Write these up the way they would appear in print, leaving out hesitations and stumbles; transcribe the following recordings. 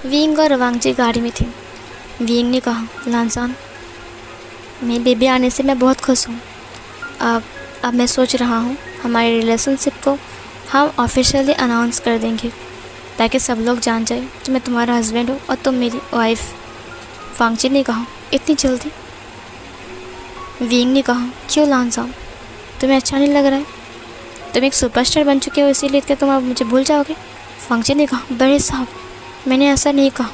Wing और वांगजी गाड़ी में थे। विंग ने कहा, लानसान, मेरे बेबी आने से मैं बहुत खुश हूँ। अब मैं सोच रहा हूँ हमारे रिलेशनशिप को हम ऑफिशियली अनाउंस कर देंगे ताकि सब लोग जान जाए कि मैं तुम्हारा हस्बैंड हूँ और तुम मेरी वाइफ। वांगजी ने कहा, इतनी जल्दी? विंग ने कहा, क्यों लानसान, तुम्हें अच्छा नहीं लग रहा है? तुम एक सुपरस्टार बन चुके हो, इसीलिए क्या तुम अब मुझे भूल जाओगे? वांगजी ने कहा, बड़े साहब, मैंने ऐसा नहीं कहा,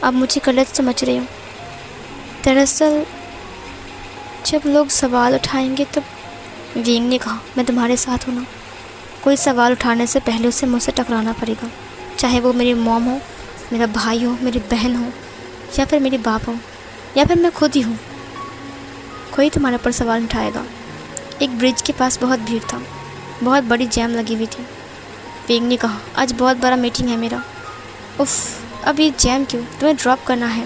आप मुझे गलत समझ रहे हो। दरअसल जब लोग सवाल उठाएंगे तब। विंग ने कहा, मैं तुम्हारे साथ हूँ ना। कोई सवाल उठाने से पहले उसे मुझसे टकराना पड़ेगा, चाहे वो मेरी मॉम हो, मेरा भाई हो, मेरी बहन हो, या फिर मेरी बाप हो, या फिर मैं खुद ही हूँ। कोई तुम्हारे ऊपर सवाल उठाएगा। एक ब्रिज के पास बहुत भीड़ था, बहुत बड़ी जैम लगी हुई थी। विंग ने कहा, आज बहुत बड़ा मीटिंग है मेरा। उफ, अब ये जैम क्यों, तुम्हें ड्रॉप करना है?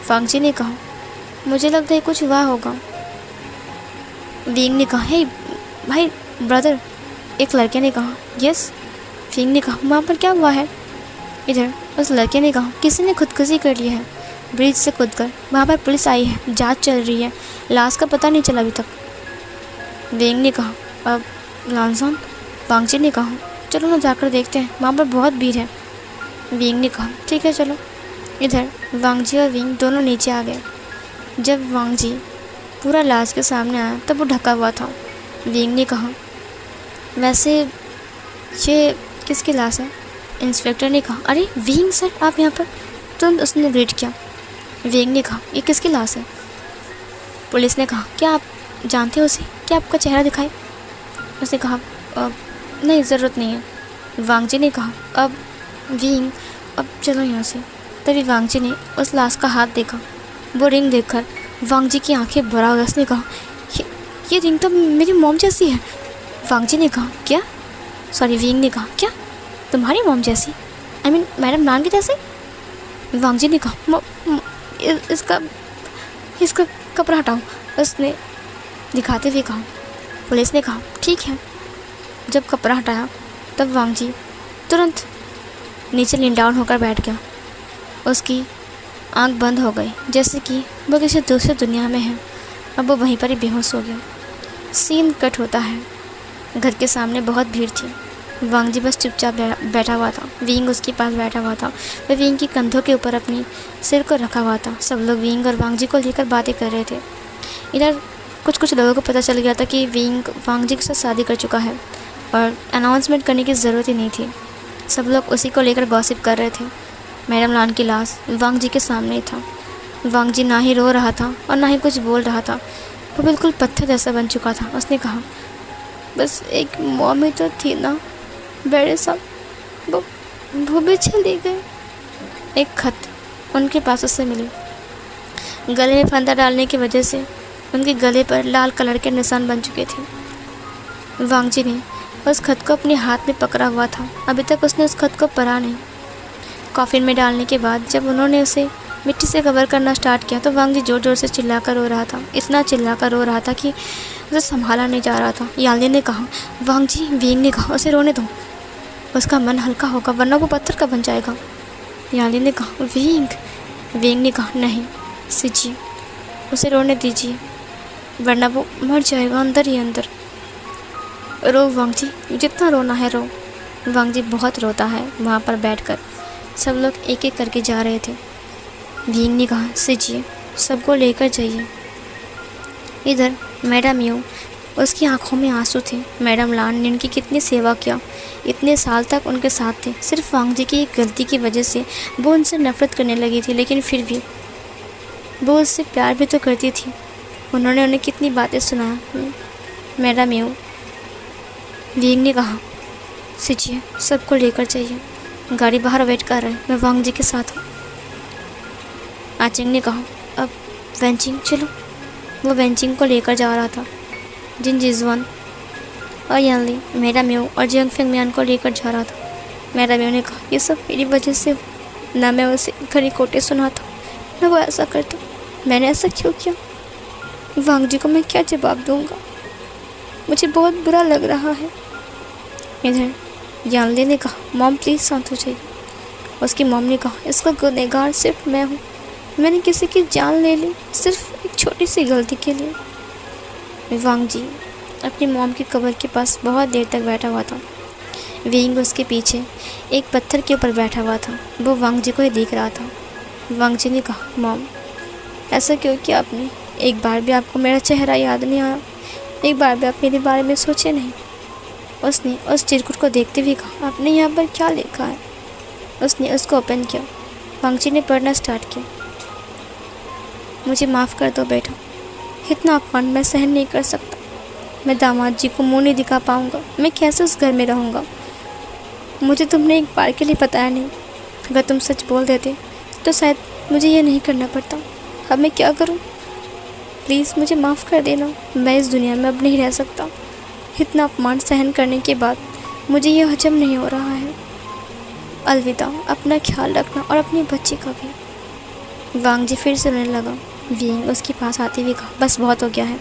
वांगजी ने कहा, मुझे लगता है कुछ हुआ होगा। विंग ने कहा, हे भाई ब्रदर, एक लड़के ने कहा। यस। विंग ने कहा, वहाँ पर क्या हुआ है? इधर उस लड़के ने कहा, किसी ने खुदकुशी कर ली है ब्रिज से कूदकर। वहाँ पर पुलिस आई है, जांच चल रही है, लाश का पता नहीं चला अभी तक। विंग ने कहा, अब लानसान? वांगजी ने कहा, चलो ना जाकर देखते हैं, वहाँ पर बहुत भीड़ है। विंग ने कहा, ठीक है चलो। इधर वांगजी और विंग दोनों नीचे आ गए। जब वांगजी पूरा लाश के सामने आया तब वो ढका हुआ था। विंग ने कहा, वैसे ये किसकी लाश है? इंस्पेक्टर ने कहा, अरे विंग सर, आप यहाँ पर? तुरंत उसने ग्रीट किया। विंग ने कहा, ये किसकी लाश है? पुलिस ने कहा, क्या आप जानते हो उसे? क्या आपका चेहरा दिखाए? उसने कहा, नहीं, ज़रूरत नहीं है। वांगजी ने कहा, अब विंग, अब चलो यहाँ से। तभी वांगजी ने उस लाश का हाथ देखा। वो रिंग देखकर वांगजी की आंखें भरा हुआ। उसने कहा, ये रिंग तो मेरी मॉम जैसी है। वांगजी ने कहा, क्या? सॉरी, विंग ने कहा, क्या तुम्हारी मॉम जैसी? आई मीन मैडम लान की जैसी? वांगजी ने कहा, इसका कपड़ा हटाओ, उसने दिखाते हुए कहा। पुलिस ने कहा, ठीक है। जब कपड़ा हटाया तब वांगजी तुरंत नीचे लीन डाउन होकर बैठ गया। उसकी आंख बंद हो गई, जैसे कि वो किसी दूसरी दुनिया में है। अब वो वहीं पर ही बेहोश हो गया। सीन कट होता है। घर के सामने बहुत भीड़ थी। वांगजी बस चुपचाप बैठा हुआ था। विंग उसके पास बैठा हुआ था। वह विंग की कंधों के ऊपर अपनी सिर को रखा हुआ था। सब लोग विंग और वांगजी को लेकर बातें कर रहे थे। इधर कुछ लोगों को पता चल गया था कि विंग वांगजी के साथ शादी कर चुका है और अनाउंसमेंट करने की ज़रूरत ही नहीं थी। सब लोग उसी को लेकर गॉसिप कर रहे थे। मैडम लान की लाश वांगजी के सामने ही था। वांगजी ना ही रो रहा था और ना ही कुछ बोल रहा था। वो बिल्कुल पत्थर जैसा बन चुका था। उसने कहा, बस एक मॉम तो थी ना बड़े साहब, वो भी चली गई। एक खत उनके पास उससे मिली। गले में फंदा डालने की वजह से उनके गले पर लाल कलर के निशान बन चुके थे। वांगजी ने उस खत को अपने हाथ में पकड़ा हुआ था। अभी तक उसने उस खत को पढ़ा नहीं। कॉफिन में डालने के बाद जब उन्होंने उसे मिट्टी से कवर करना स्टार्ट किया तो वांगजी जोर जोर से चिल्लाकर रो रहा था। इतना चिल्लाकर रो रहा था कि उसे संभाला नहीं जा रहा था। यालनी ने कहा, वांगजी, विंग ने कहा, उसे रोने दो, उसका मन हल्का होगा वरना वो पत्थर का बन जाएगा। यालनी ने कहा, विंग ने कहा, नहीं सीजिए, उसे रोने दीजिए वरना वो मर जाएगा अंदर ही अंदर। रो वांगजी, जितना रोना है रो। वांगजी बहुत रोता है। वहाँ पर बैठकर सब लोग एक एक करके जा रहे थे। विंग ने कहा, सीजिए, सबको लेकर जाइए। इधर मैडम यू, उसकी आंखों में आंसू थे। मैडम लान ने उनकी कितनी सेवा किया, इतने साल तक उनके साथ थे। सिर्फ वांगजी की एक गलती की वजह से वो उनसे नफरत करने लगी थी, लेकिन फिर भी वो उससे प्यार भी तो करती थी। उन्होंने उन्हें कितनी बातें सुनाया। मैडम यू, विंग ने कहा, सीजिए, सबको लेकर जाइए, गाड़ी बाहर वेट कर रहे हैं, मैं वांगजी के साथ हूँ। आचिंग ने कहा, अब वेंचिंग चलो। वो वेंचिंग को लेकर जा रहा था। जिन जिजवान और यानली मैडम यू और जियांग फेंगमियान को लेकर जा रहा था। मैडम यू ने कहा, ये सब मेरी वजह से ना मैं उसे खरी खोटे सुनाता, ना वो ऐसा करता। मैंने ऐसा क्यों किया? वांगजी को मैं क्या जवाब दूंगा? मुझे बहुत बुरा लग रहा है। इधर यानली ने कहा, मॉम प्लीज़ शांत हो जाइए। उसकी मॉम ने कहा, इसका गुनहगार सिर्फ मैं हूँ। मैंने किसी की जान ले ली सिर्फ एक छोटी सी गलती के लिए। वांग जी अपनी मॉम की कब्र के पास बहुत देर तक बैठा हुआ था। विंग उसके पीछे एक पत्थर के ऊपर बैठा हुआ था। वो वांग जी को ही देख रहा था। वांग जी ने कहा, मॉम ऐसा क्यों किया आपने? एक बार भी आपको मेरा चेहरा याद नहीं आया? एक बार भी आप मेरे बारे में सोचे नहीं? उसने उस चिरकुट को देखते हुए कहा, आपने यहाँ पर क्या लिखा है? उसने उसको ओपन किया। वांग जी ने पढ़ना स्टार्ट किया। मुझे माफ़ कर दो बेटा, इतना अपमान मैं सहन नहीं कर सकता। मैं दामाद जी को मुँह नहीं दिखा पाऊँगा। मैं कैसे उस घर में रहूँगा? मुझे तुमने एक बार के लिए बताया नहीं। अगर तुम सच बोल देते तो शायद मुझे ये नहीं करना पड़ता। अब मैं क्या करूँ? प्लीज़ मुझे माफ़ कर देना। मैं इस दुनिया में अब नहीं रह सकता। इतना अपमान सहन करने के बाद मुझे ये हजम नहीं हो रहा है। अलविदा, अपना ख्याल रखना और अपनी बच्ची का भी। वांग जी फिर से रोने लगा। विंग उसके पास आते हुए कहा, बस बहुत हो गया है,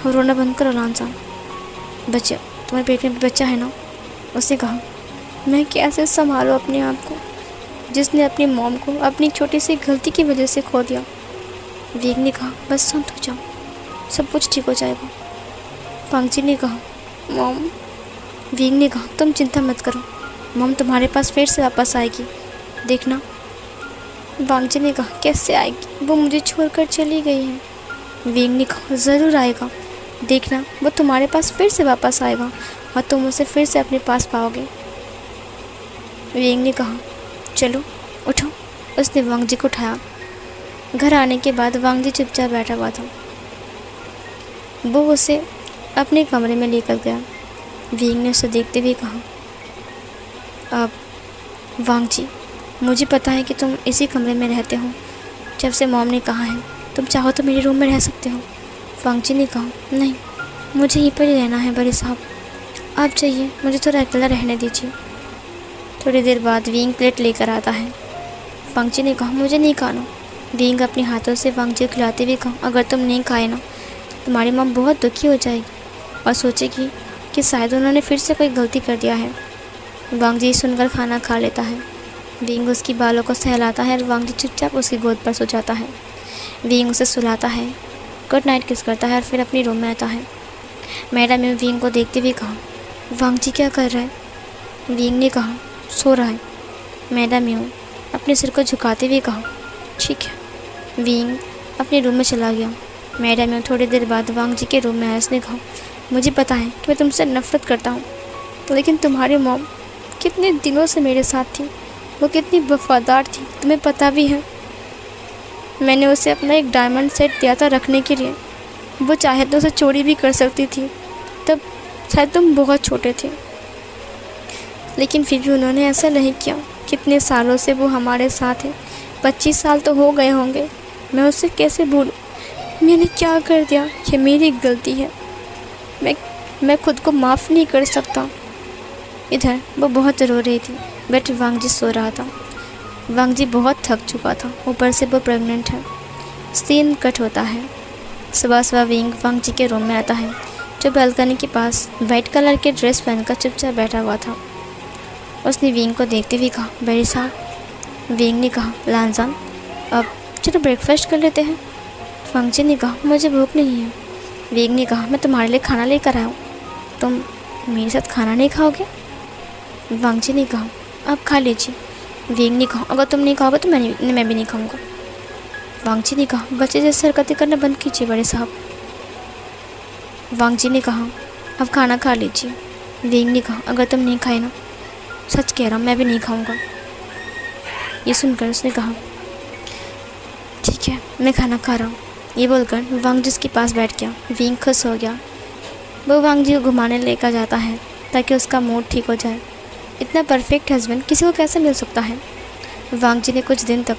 अब रोना बंद करो लानसान। बच्चा, तुम्हारे पेट में बच्चा है ना? उसने कहा, मैं कैसे संभालूँ अपने आप को, जिसने अपनी मॉम को अपनी छोटी सी गलती की वजह से खो दिया। विंग ने कहा, बस शांत हो जाओ, सब कुछ ठीक हो जाएगा। वांग जी ने कहा, मॉम। विंग ने कहा, तुम चिंता मत करो, मॉम तुम्हारे पास फिर से वापस आएगी, देखना। वांग जी ने कहा, कैसे आएगी? वो मुझे छोड़कर चली गई है। विंग ने कहा, ज़रूर आएगा, देखना, वो तुम्हारे पास फिर से वापस आएगा और तुम उसे फिर से अपने पास पाओगे। विंग ने कहा, चलो उठो। उसने वांग जी को उठाया। घर आने के बाद वांग जी चुपचाप बैठा हुआ था। वो उसे अपने कमरे में लेकर गया। विंग ने उसे देखते हुए कहा, अब वांग जी, मुझे पता है कि तुम इसी कमरे में रहते हो जब से मॉम ने कहा है। तुम चाहो तो मेरे रूम में रह सकते हो। वांग जी ने कहा, नहीं, मुझे यहीं पर ही रहना है बड़े साहब, आप जाइए, मुझे थोड़ा अकेला रहने दीजिए। थोड़ी देर बाद विंग प्लेट लेकर आता है। वांग जी ने कहा, मुझे नहीं खाना। विंग अपने हाथों से वांग जी को खिलाते हुए कहा, अगर तुम नहीं खाए ना, तुम्हारी मॉम बहुत दुखी हो जाएगी और सोचेगी कि शायद उन्होंने फिर से कोई गलती कर दिया है। वांग जी सुनकर खाना खा लेता है। विंग उसकी बालों को सहलाता है और वांग जी चुपचाप उसकी गोद पर सो जाता है। विंग उसे सुलाता है, गुड नाइट किस करता है और फिर अपने रूम में आता है। मैडम ने विंग को देखते हुए कहा, वांग जी क्या कर रहा है? विंग ने कहा, सो रहा है। मैडम यूँ अपने सिर को झुकाते हुए कहा, ठीक है। विंग अपने रूम में चला गया। मैडम यूँ थोड़ी देर बाद वांग जी के रूम में आया। उसने कहा, मुझे पता है कि मैं तुमसे नफरत करता हूँ, लेकिन तुम्हारी मॉम कितने दिनों से मेरे साथ थी, वो कितनी वफादार थी, तुम्हें पता भी है। मैंने उसे अपना एक डायमंड सेट दिया था रखने के लिए। वो चाहे तो उसे चोरी भी कर सकती थी, तब शायद तुम बहुत छोटे थे, लेकिन फिर भी उन्होंने ऐसा नहीं किया। कितने सालों से वो हमारे साथ है, 25 साल तो हो गए होंगे। मैं उसे कैसे भूलूं? मैंने क्या कर दिया? ये मेरी गलती है। मैं खुद को माफ़ नहीं कर सकता। इधर वो बहुत रो रही थी, बट वांग जी सो रहा था। वांग जी बहुत थक चुका था, ऊपर से वो प्रेग्नेंट है। सीन कट होता है। सुबह सुबह विंग वांग जी के रूम में आता है, जो बालकनी के पास वाइट कलर के ड्रेस पहनकर चुपचाप बैठा हुआ था। उसने विंग को देखते हुए कहा, बड़े साहब। विंग ने कहा, लानजान, अब चलो ब्रेकफास्ट कर लेते हैं। वांग जी ने कहा, मुझे भूख नहीं है। विंग ने कहा, मैं तुम्हारे लिए खाना लेकर आया हूँ, तुम मेरे साथ खाना नहीं खाओगे? वांग जी ने कहा, आप खा लीजिए। विंग ने कहा, अगर तुम नहीं खाओगे तो मैं भी नहीं खाऊंगा। वांग जी ने कहा, बच्चे जैसे हरकतें करना बंद कीजिए बड़े साहब। वांग जी ने कहा, अब खाना खा लीजिए। विंग ने कहा, अगर तुम नहीं खाए ना, सच कह रहा हूँ, मैं भी नहीं खाऊंगा। ये सुनकर उसने कहा, ठीक है, मैं खाना खा रहा हूँ। ये बोलकर वांग जी के पास बैठ गया। विंग खुश हो गया। वो वांग जी को घुमाने लेकर जाता है ताकि उसका मूड ठीक हो जाए। इतना परफेक्ट हस्बैंड किसी को कैसे मिल सकता है? वांग जी ने कुछ दिन तक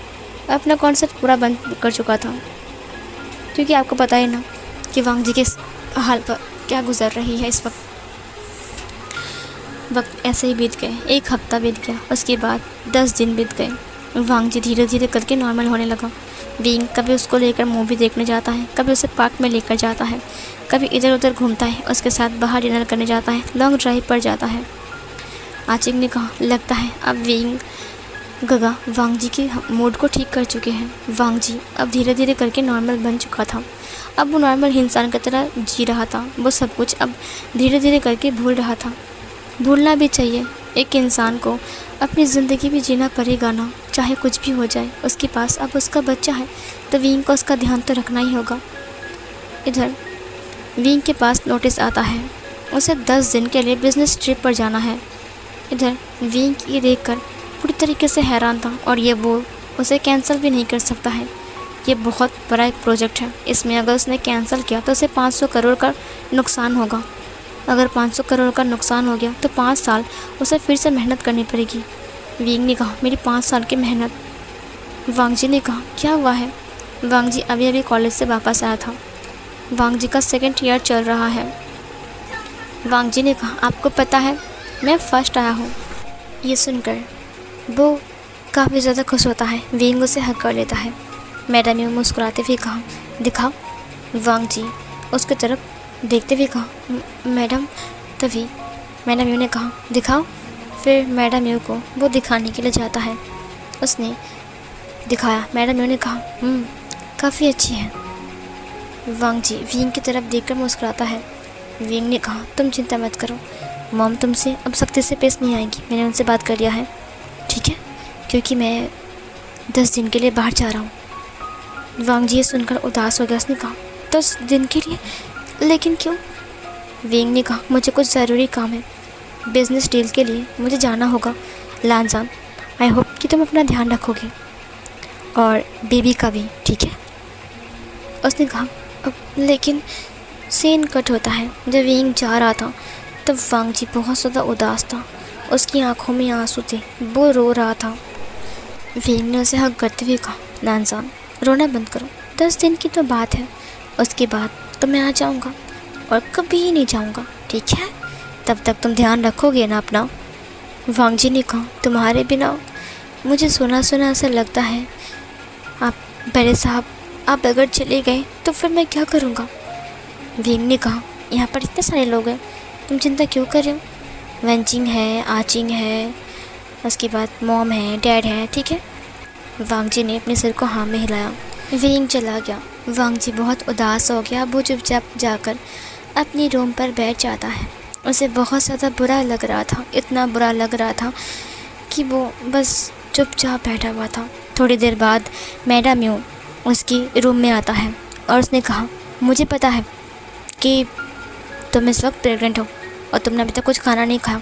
अपना कॉन्सर्ट पूरा बंद कर चुका था, क्योंकि आपको पता है ना कि वांग जी के हाल पर क्या गुजर रही है इस वक्त। वक्त ऐसे ही बीत गए। एक हफ्ता बीत गया, उसके बाद 10 दिन बीत गए। वांग जी धीरे धीरे करके नॉर्मल होने लगा। विंग कभी उसको लेकर मूवी देखने जाता है, कभी उसे पार्क में लेकर जाता है, कभी इधर उधर घूमता है, उसके साथ बाहर डिनर करने जाता है, लॉन्ग ड्राइव पर जाता है। आचिक ने कहा, लगता है अब विंग गगा वांग जी के मूड को ठीक कर चुके हैं। वांग जी अब धीरे धीरे करके नॉर्मल बन चुका था। अब वो नॉर्मल इंसान की तरह जी रहा था। वो सब कुछ अब धीरे धीरे करके भूल रहा था। भूलना भी चाहिए, एक इंसान को अपनी ज़िंदगी भी जीना पड़ेगा ना, चाहे कुछ भी हो जाए। उसके पास अब उसका बच्चा है तो विंग को उसका ध्यान तो रखना ही होगा। इधर विंग के पास नोटिस आता है, उसे 10 दिन के लिए बिजनेस ट्रिप पर जाना है। इधर विंग ये देखकर पूरी तरीके से हैरान था और ये वो उसे कैंसिल भी नहीं कर सकता है। ये बहुत बड़ा एक प्रोजेक्ट है, इसमें अगर उसने कैंसिल किया तो उसे 500 करोड़ का नुकसान होगा। अगर 500 करोड़ का नुकसान हो गया तो 5 साल उसे फिर से मेहनत करनी पड़ेगी। विंग ने कहा, मेरी 5 साल की मेहनत। वांग जी ने कहा, क्या हुआ है? वांग जी अभी अभी कॉलेज से वापस आया था। वांग जी का 2nd ईयर चल रहा है। वांग जी ने कहा, आपको पता है मैं फर्स्ट आया हूँ। ये सुनकर वो काफ़ी ज़्यादा खुश होता है। विंग उसे हक कर लेता है। मैडम यू मुस्कुराते हुए कहा, दिखाओ। वांग जी उसकी तरफ देखते हुए कहा, मैडम। तभी मैडम यू ने कहा, दिखाओ। फिर मैडम यू को वो दिखाने के लिए जाता है। उसने दिखाया। मैडम यू ने कहा, काफ़ी अच्छी है। वांग जी विंग की तरफ देखकर मुस्कुराता है। विंग ने कहा, तुम चिंता मत करो, मॉम तुमसे अब सख्ती से पेश नहीं आएगी। मैंने उनसे बात कर लिया है, ठीक है, क्योंकि मैं 10 दिन के लिए बाहर जा रहा हूँ। वांग जी ये सुनकर उदास हो गया। उसने कहा, 10 दिन के लिए? लेकिन क्यों? विंग ने कहा, मुझे कुछ ज़रूरी काम है, बिजनेस डील के लिए मुझे जाना होगा लानजान। आई होप कि तुम अपना ध्यान रखोगे और बेबी का भी, ठीक है? उसने कहा, लेकिन सीन कट होता है। जब विंग जा रहा था तब वांग जी बहुत ज़्यादा उदास था। उसकी आंखों में आंसू थे, वो रो रहा था। विंग ने उसे हक करते हुए कहा, नानजान रोना बंद करो, 10 दिन की तो बात है, उसके बाद तो मैं आ जाऊँगा और कभी नहीं जाऊँगा, ठीक है? तब तक तुम ध्यान रखोगे ना अपना? वांग जी ने कहा, तुम्हारे बिना मुझे सुना सुना ऐसा लगता है। आप बड़े साहब, आप अगर चले गए तो फिर मैं क्या करूँगा? विंग ने कहा, यहाँ पर इतने सारे लोग हैं, तुम चिंता क्यों कर रहे हो? वेंचिंग है, आचिंग है, उसके बाद मॉम है, डैड है, ठीक है? वांग जी ने अपने सिर को हाँ में हिलाया। विंग चला गया। वांग जी बहुत उदास हो गया। वो चुपचाप जाकर अपनी रूम पर बैठ जाता है। उसे बहुत ज़्यादा बुरा लग रहा था, इतना बुरा लग रहा था कि वो बस चुपचाप बैठा हुआ था। थोड़ी देर बाद मैडम यू उसकी रूम में आता है और उसने कहा, मुझे पता है कि तुम इस वक्त प्रेग्नेंट हो और तुमने अभी तक कुछ खाना नहीं खाया,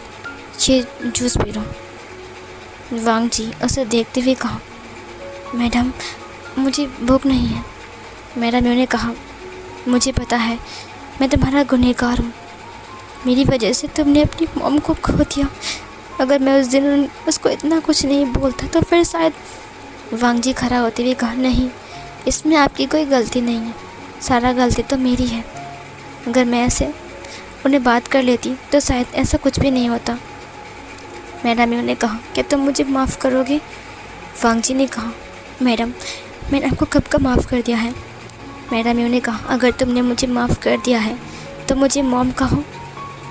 ये जूस पी लो। वांग जी उसे देखते हुए कहा, मैडम मुझे भूख नहीं है। मैडम ने कहा, मुझे पता है, मैं तुम्हारा गुनहगार हूँ, मेरी वजह से तुमने अपनी मॉम को खो दिया। अगर मैं उस दिन उसको इतना कुछ नहीं बोलता तो फिर शायद। वांग जी खड़ा होते हुए कहा, नहीं, इसमें आपकी कोई गलती नहीं है, सारा गलती तो मेरी है। अगर मैं ऐसे उन्हें बात कर लेती तो शायद ऐसा कुछ भी नहीं होता। मैडम ने कहा, क्या तुम मुझे माफ़ करोगे? वांग जी ने कहा, मैडम मैंने आपको कब का माफ़ कर दिया है? मैडम ने कहा, अगर तुमने मुझे माफ़ कर दिया है तो मुझे मॉम कहो।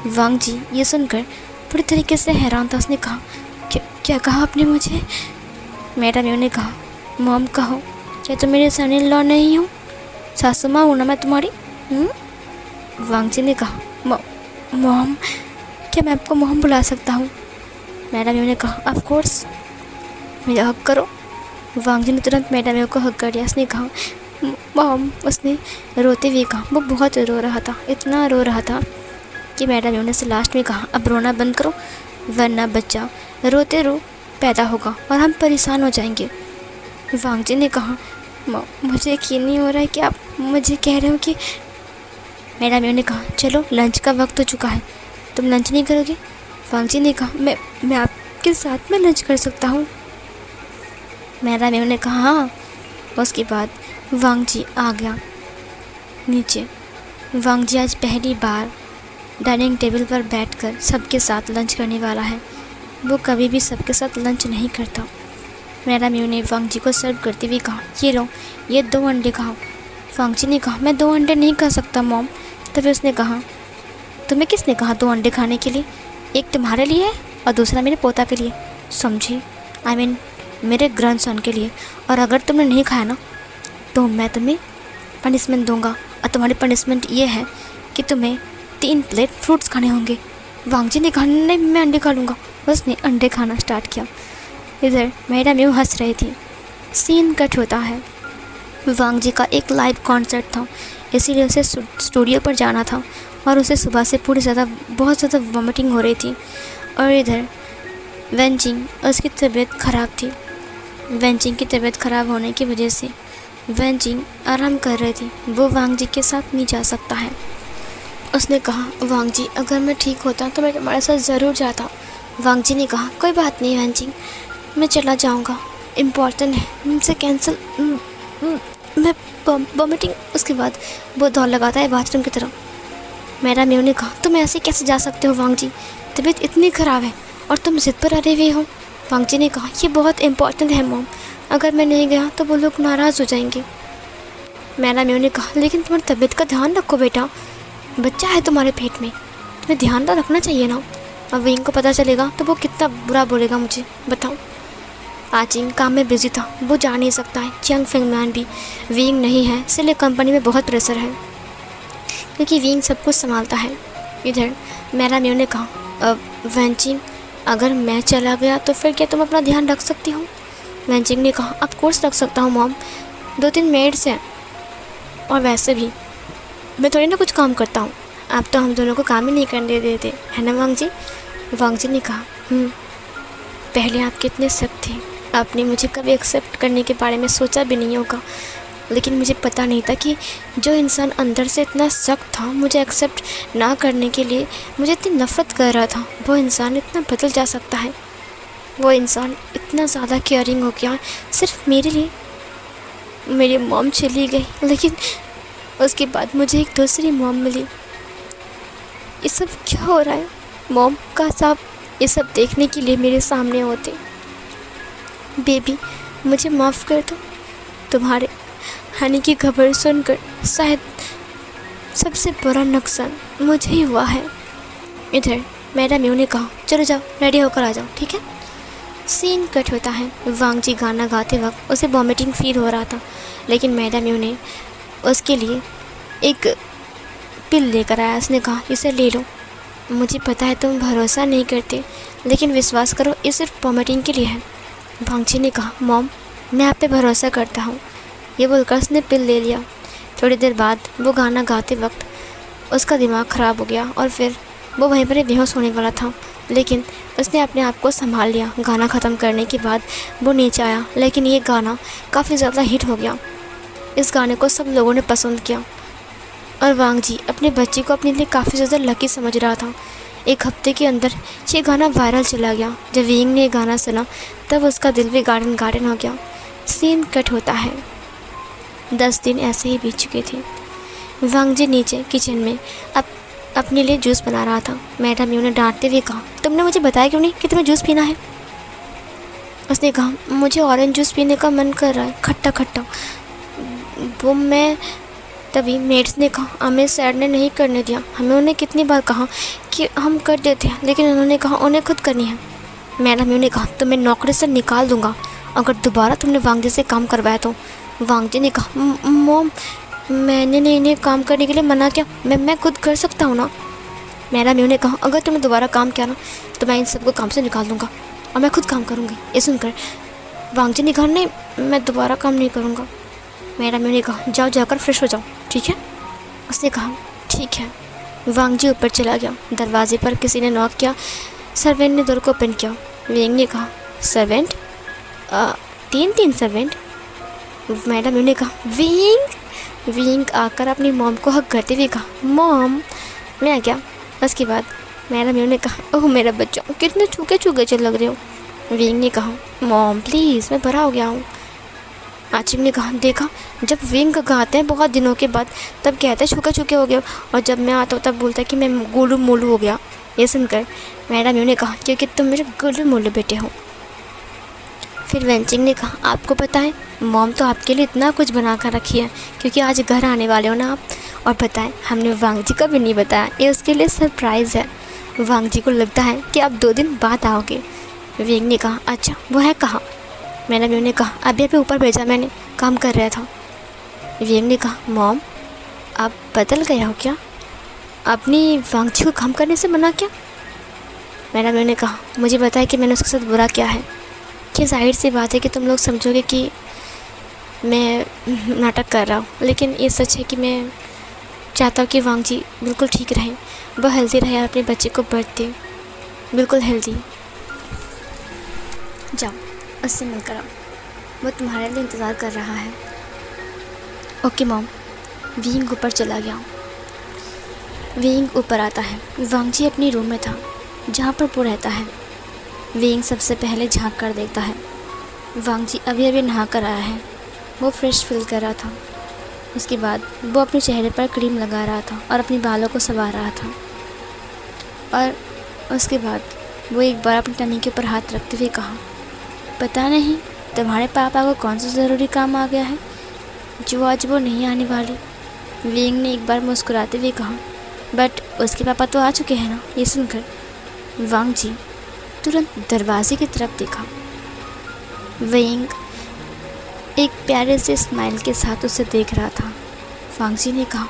वांग जी ये सुनकर पूरी तरीके से हैरान था। उसने कहा, क्या कहा आपने मुझे? मैडम ने कहा, मॉम कहो। क्या तुम मेरे सन इन लॉ नहीं हो? सासू माँ हूँ ना मैं तुम्हारी। वांग जी ने कहा, मॉम, क्या मैं आपको मॉम बुला सकता हूँ? मैडम ने कहा, ऑफ कोर्स, मेरा हक करो। वांग जी ने तुरंत मैडम को हक कर दिया। उसने कहा, मॉम। उसने रोते हुए कहा, वो बहुत रो रहा था, इतना रो रहा था कि मैडम ने से लास्ट में कहा, अब रोना बंद करो वरना बच्चा रोते रो पैदा होगा और हम परेशान हो जाएंगे। वांग जी ने कहा, मुझे यकीन नहीं हो रहा है कि आप मुझे कह रहे हो कि। मैडम ने कहा, चलो लंच का वक्त हो चुका है, तुम लंच नहीं करोगे? वांग जी ने कहा, मैं आपके साथ में लंच कर सकता हूँ। मैडम ने कहा, हाँ। उसके बाद वांग जी आ गया नीचे। वांग जी आज पहली बार डाइनिंग टेबल पर बैठकर सबके साथ लंच करने वाला है। वो कभी भी सबके साथ लंच नहीं करता। मैडम ने वांग जी को सर्व करते हुए कहा, ये लो, ये 2 अंडे खाओ। वांग जी ने कहा, मैं 2 अंडे नहीं खा सकता मॉम। तभी उसने कहा, तुम्हें किसने कहा 2 अंडे खाने के लिए? एक तुम्हारे लिए है और दूसरा मेरे पोता के लिए, समझी? आई मीन मेरे ग्रैंडसन के लिए, और अगर तुमने नहीं खाया ना तो मैं तुम्हें पनिशमेंट दूंगा। और तुम्हारी पनिशमेंट ये है कि तुम्हें 3 प्लेट फ्रूट्स खाने होंगे। वांग जी ने कहा नहीं, मैं अंडे खा लूँगा। उसने अंडे खाना स्टार्ट किया। इधर मैडम यूँ हंस रही थी। सीन कट होता है। वांग जी का एक लाइव कॉन्सर्ट था, इसीलिए उसे स्टूडियो पर जाना था और उसे सुबह से बहुत ज़्यादा वॉमिटिंग हो रही थी। और इधर वेंजिंग, उसकी तबीयत ख़राब थी। वेंजिंग की तबीयत ख़राब होने की वजह से वेंजिंग आराम कर रही थी। वो वांग जी के साथ नहीं जा सकता है। उसने कहा वांग जी, अगर मैं ठीक होता तो मैं तुम्हारे साथ ज़रूर जाता। वांग जी ने कहा कोई बात नहीं वेंजिंग, मैं चला जाऊँगा, इम्पॉर्टेंट है, मुझसे कैंसिल, मैं वॉमिटिंग। उसके बाद वो दौड़ लगाता है बाथरूम की तरफ। मेरा म्यू ने कहा तुम ऐसे कैसे जा सकते हो वांग जी, तबीयत इतनी ख़राब है और तुम ज़िद पर अड़े हुए हो। वांग जी ने कहा ये बहुत इम्पॉर्टेंट है मॉम, अगर मैं नहीं गया तो वो लोग नाराज़ हो जाएंगे। मेरा म्यू ने कहा लेकिन तुम्हारी तबीयत का ध्यान रखो बेटा, बच्चा है तुम्हारे पेट में, तुम्हें ध्यान तो रखना चाहिए ना। अब विंग को पता चलेगा तो वो कितना बुरा बोलेगा मुझे, बताओ। आचिंग काम में बिजी था, वो जा नहीं सकता है। चंग फेंग मैन भी विंग नहीं है, इसलिए कंपनी में बहुत प्रेशर है क्योंकि विंग सब कुछ संभालता है। इधर मेरा म्यू ने कहा अब वेंचिंग, अगर मैं चला गया तो फिर क्या तुम अपना ध्यान रख सकती हो। वेंचिंग ने कहा ऑफ कोर्स रख सकता हूँ मॉम, 2-3 मेड्स हैं और वैसे भी मैं थोड़ी ना कुछ काम करता हूँ, आप तो हम दोनों को काम ही नहीं करने देते है ना वांग जी। वांग जी ने कहा पहले आप कितने सख्त थे, आपने मुझे कभी एक्सेप्ट करने के बारे में सोचा भी नहीं होगा, लेकिन मुझे पता नहीं था कि जो इंसान अंदर से इतना सख्त था मुझे एक्सेप्ट ना करने के लिए, मुझे इतनी नफ़रत कर रहा था, वो इंसान इतना बदल जा सकता है। वो इंसान इतना ज़्यादा केयरिंग हो गया सिर्फ मेरे लिए। मेरी मॉम चली गई, लेकिन उसके बाद मुझे एक दूसरी मॉम मिली। ये सब क्या हो रहा है मॉम, काश आप ये सब देखने के लिए मेरे सामने होते। बेबी मुझे माफ़ कर दो, तुम्हारे हनी की खबर सुनकर शायद सबसे बड़ा नुकसान मुझे ही हुआ है। इधर मैडम म्यू ने कहा चलो जाओ रेडी होकर आ जाओ, ठीक है। सीन कट होता है। वांग जी गाना गाते वक्त उसे वॉमिटिंग फील हो रहा था, लेकिन मैडम म्यू ने उसके लिए एक पिल लेकर आया। उसने कहा इसे ले लो, मुझे पता है तुम भरोसा नहीं करते, लेकिन विश्वास करो ये सिर्फ वॉमिटिंग के लिए है। वांग जी ने कहा मॉम मैं आप पे भरोसा करता हूँ। ये बोलकर उसने पिल ले लिया। थोड़ी देर बाद वो गाना गाते वक्त उसका दिमाग ख़राब हो गया और फिर वो वहीं पर ही बेहोश होने वाला था, लेकिन उसने अपने आप को संभाल लिया। गाना ख़त्म करने के बाद वो नीचे आया, लेकिन ये गाना काफ़ी ज़्यादा हिट हो गया। इस गाने को सब लोगों ने पसंद किया और वांग जी अपने बच्चे को अपने लिए काफ़ी ज़्यादा लकी समझ रहा था। एक हफ्ते के अंदर ये गाना वायरल चला गया। जब विंग ने गाना सुना तब उसका दिल भी गार्डन गार्डन हो गया। सीन कट होता है। 10 दिन ऐसे ही बीत चुके थे। वांग जी नीचे किचन में अपने लिए जूस बना रहा था। मैडम म्यू ने डांटते हुए कहा तुमने मुझे बताया क्यों नहीं कि तुम्हें जूस पीना है। उसने कहा मुझे ऑरेंज जूस पीने का मन कर रहा है, खट्टा खट्टा। वो मैं तभी मेड्स ने कहा हमें सैड ने नहीं करने दिया। हमें उन्हें कितनी बार कहा कि हम कर देते हैं, लेकिन उन्होंने कहा उन्हें खुद करनी है। मैडम म्यू ने कहा तो मैं नौकरी से निकाल दूंगा अगर दोबारा तुमने वांग जी से काम करवाया तो। वांग जी ने कहा मॉम मैंने नहीं इन्हें काम करने के लिए मना किया, मैं खुद कर सकता हूँ ना। मैडम म्यू ने कहा अगर तुमने दोबारा काम किया ना तो मैं इन सबको काम से निकाल दूंगा और मैं खुद काम करूँगी। ये सुनकर वांग जी ने कहा नहीं मैं दोबारा काम नहीं करूँगा। मैडम म्यू ने कहा जाओ जाकर फ्रेश हो जाओ, ठीक है। उसने कहा ठीक है। वांग जी ऊपर चला गया। दरवाजे पर किसी ने नॉक किया। सर्वेंट ने डोर को ओपन किया। विंग ने कहा सर्वेंट 3 सर्वेंट। मैडम म्यू ने कहा विंग आकर अपनी मॉम को हक करते हुए कहा मॉम मैं आ गया। उसके बाद मैडम म्यू ने कहा ओह मेरा बच्चा कितने छूके छूके चल लग रहे हो। विंग ने कहा मॉम प्लीज़ मैं बड़ा हो गया हूँ। आचिम ने कहा देखा जब विंग गाते हैं बहुत दिनों के बाद तब कहते हैं छुके छुके हो गए, और जब मैं आता हूँ तब बोलता है कि मैं गोलू मोलू हो गया। ये सुनकर मैडम म्यू ने कहा क्योंकि तुम मेरे गोलू मोलू बेटे हो। फिर वेंचिंग ने कहा आपको पता है मॉम तो आपके लिए इतना कुछ बना कर रखी है क्योंकि आज घर आने वाले हो ना आप। और बताएं हमने वांग जी को भी नहीं बताया, ये उसके लिए सरप्राइज़ है। वांग जी को लगता है कि आप 2 दिन बाद आओगे। विंग ने कहा अच्छा वो है कहाँ। मैंने भी उन्हें कहा, अभी अभी ऊपर भेजा मैंने, काम कर रहा था। विंग ने कहा, मॉम आप बदल गए हो क्या? अपनी वांगची को काम करने से मना क्या? मैंने भी उन्हें कहा, मुझे पता है कि मैंने उसके साथ बुरा किया है, कि जाहिर सी बात है कि तुम लोग समझोगे कि मैं नाटक कर रहा हूँ, लेकिन ये सच है कि मैं चाहता हूँ कि वांगजी बिल्कुल ठीक रहे, वो हेल्दी रहे और अपने बच्चे को बर्थ दे, बिल्कुल हेल्दी। जाओ उससे मिलकर आओ, वो तुम्हारे लिए इंतज़ार कर रहा है। Okay mom. विंग ऊपर चला गया। विंग ऊपर आता है। वांगजी अपनी रूम में था जहाँ पर वो रहता है। विंग सबसे पहले झांक कर देखता है। वांगजी अभी अभी नहा कर आया है, वो फ्रेश फील कर रहा था। उसके बाद वो अपने चेहरे पर क्रीम लगा रहा था और अपने बालों को संवार रहा था। और उसके बाद वो एक बार अपनी टमी के ऊपर हाथ रखते हुए कहा, पता नहीं तुम्हारे पापा को कौन सा ज़रूरी काम आ गया है जो आज वो नहीं आने वाली। विंग ने एक बार मुस्कुराते हुए कहा, बट उसके पापा तो आ चुके हैं ना। ये सुनकर वांगजी तुरंत दरवाजे की तरफ देखा। विंग एक प्यारे से स्माइल के साथ उसे देख रहा था। वांगजी ने कहा,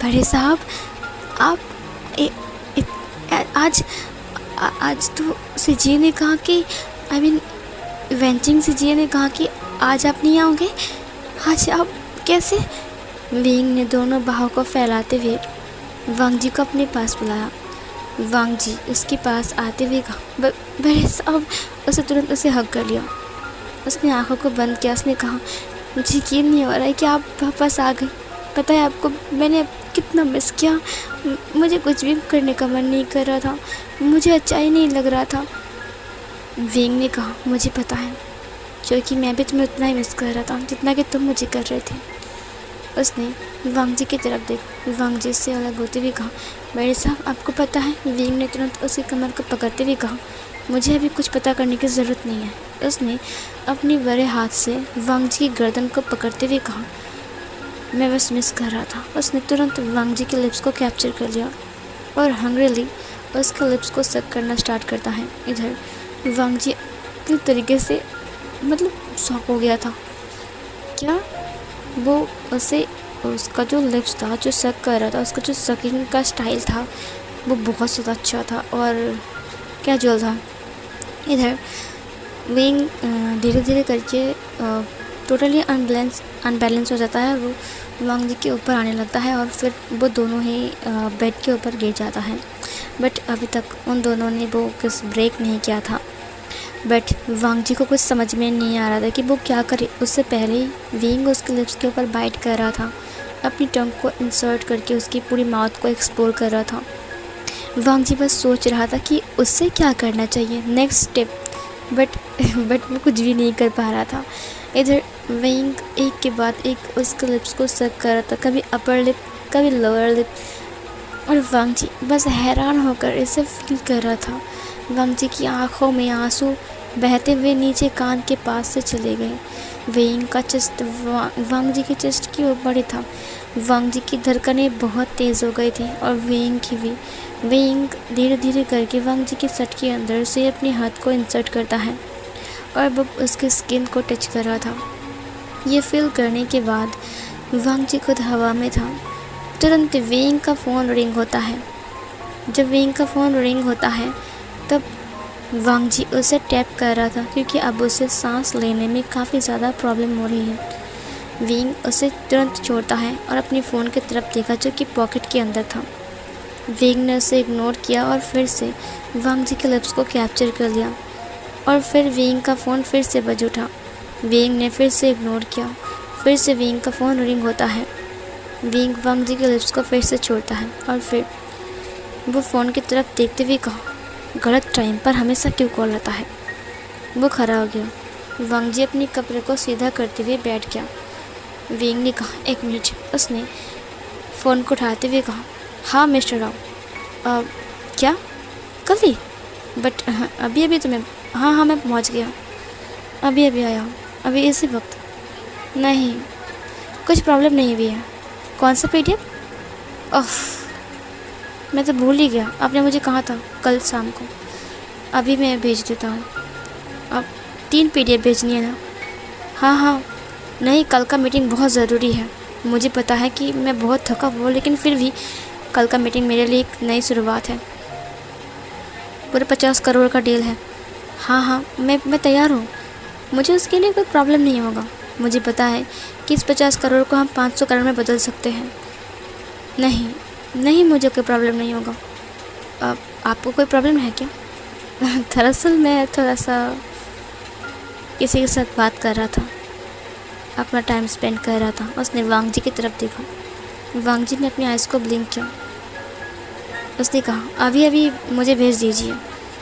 बड़े साहब आप आज तो सिजी ने कहा कि वेंचिंग सिजी ने कहा कि आज आप नहीं आओगे, आज आप कैसे? विंग ने दोनों बाहों को फैलाते हुए वांगजी को अपने पास बुलाया। वांगजी उसके पास आते हुए कहा, बड़े साहब। उसे तुरंत उसे हग कर लिया। उसने आंखों को बंद किया। उसने कहा, मुझे यकीन नहीं हो रहा है कि आप वापस आ गई। पता है आपको मैंने कितना मिस किया। मुझे कुछ भी करने का मन नहीं कर रहा था, मुझे अच्छा ही नहीं लग रहा था। विंग ने कहा, मुझे पता है, क्योंकि मैं भी तुम्हें उतना ही मिस कर रहा था जितना कि तुम मुझे कर रहे थे। उसने वांगजी की तरफ देखा। वांगजी से अलग होते हुए कहा, बड़े साहब आपको पता है? विंग ने तुरंत उसकी कमर को पकड़ते हुए कहा, मुझे अभी कुछ पता करने की ज़रूरत नहीं है। उसने अपने बड़े हाथ से वांगजी की गर्दन को पकड़ते हुए कहा, मैं बस मिस कर रहा था। उसने तुरंत वांगजी के लिप्स को कैप्चर कर लिया और हंग्रीली उसके लिप्स को सक करना स्टार्ट करता है। इधर वांगजी पूरी तरीके से शॉक हो गया था। क्या वो उसे उसका जो लिप्स था जो सक कर रहा था, उसका जो सकिंग का स्टाइल था वो बहुत ज़्यादा अच्छा था और कैजुअल था। इधर विंग धीरे धीरे करके टोटली अनबैलेंस हो जाता है और वो वांगजी के ऊपर आने लगता है और फिर वो दोनों ही बेड के ऊपर गिर जाता है। बट अभी तक उन दोनों ने वो किस ब्रेक नहीं किया था। बट वांगजी को कुछ समझ में नहीं आ रहा था कि वो क्या करे। उससे पहले ही विंग उसके लिप्स के ऊपर बाइट कर रहा था, अपनी टंग को इंसर्ट करके उसकी पूरी माउथ को एक्सप्लोर कर रहा था। वांगजी बस सोच रहा था कि उससे क्या करना चाहिए, नेक्स्ट स्टेप। बट वो कुछ भी नहीं कर पा रहा था। इधर विंग एक के बाद एक उसके लिप्स को सक कर रहा था, कभी अपर लिप कभी लोअर लिप, और वांगजी बस हैरान होकर इसे फील कर रहा था। वांगजी की आंखों में आंसू बहते हुए नीचे कान के पास से चले गए। विंग का चेस्ट वांगजी के चेस्ट की ऊपर ही था। वांगजी की धड़कनें बहुत तेज़ हो गई थी और विंग की भी। विंग धीरे धीरे करके वांगजी के सट के अंदर से अपने हाथ को इंसर्ट करता है और वो उसके स्किन को टच कर रहा था। ये फील करने के बाद वांगजी खुद हवा में था। तुरंत विंग का फ़ोन रिंग होता है। जब विंग का फ़ोन रिंग होता है तब वांगजी उसे टैप कर रहा था क्योंकि अब उसे सांस लेने में काफ़ी ज़्यादा प्रॉब्लम हो रही है। विंग उसे तुरंत छोड़ता है और अपने फ़ोन की तरफ देखा जो कि पॉकेट के अंदर था। विंग ने उसे इग्नोर किया और फिर से वांगजी के लिप्स को कैप्चर कर लिया और फिर विंग का फ़ोन फिर से बज उठा। विंग ने फिर से इग्नोर किया। फिर से विंग का फ़ोन रिंग होता है। विंग वांगजी के लिप्स को फिर से छोड़ता है और फिर वो फ़ोन की तरफ देखते हुए कहा, गलत टाइम पर हमेशा क्यों कॉल आता है। वो खड़ा हो गया। वांगजी अपनी कपड़े को सीधा करते हुए बैठ गया। विंग ने कहा, एक मिनट। उसने फ़ोन को उठाते हुए कहा, हाँ मिस्टर राव। क्या कल ही? बट अभी अभी तो हाँ मैं पहुंच गया, अभी अभी आया हूँ, अभी इसी वक्त। नहीं कुछ प्रॉब्लम नहीं हुई है। कौन सा PDF? ओह मैं तो भूल ही गया, आपने मुझे कहा था कल शाम को। अभी मैं भेज देता हूँ। अब 3 PDF भेजनी है ना? हाँ हाँ, नहीं कल का मीटिंग बहुत ज़रूरी है। मुझे पता है कि मैं बहुत थका हुआ, लेकिन फिर भी कल का मीटिंग मेरे लिए एक नई शुरुआत है। पूरे 50 करोड़ का डील है। हाँ हाँ, मैं तैयार हूँ। मुझे उसके लिए कोई प्रॉब्लम नहीं होगा। मुझे पता है कि इस 50 करोड़ को हम 500 करोड़ में बदल सकते हैं। नहीं नहीं, मुझे कोई प्रॉब्लम नहीं होगा। आपको कोई प्रॉब्लम है क्या? दरअसल मैं थोड़ा सा किसी के साथ बात कर रहा था, अपना टाइम स्पेंड कर रहा था। उसने वांग जी की तरफ देखा। वांग जी ने अपनी आइज़ को ब्लिंक किया। उसने कहा, अभी अभी मुझे भेज दीजिए।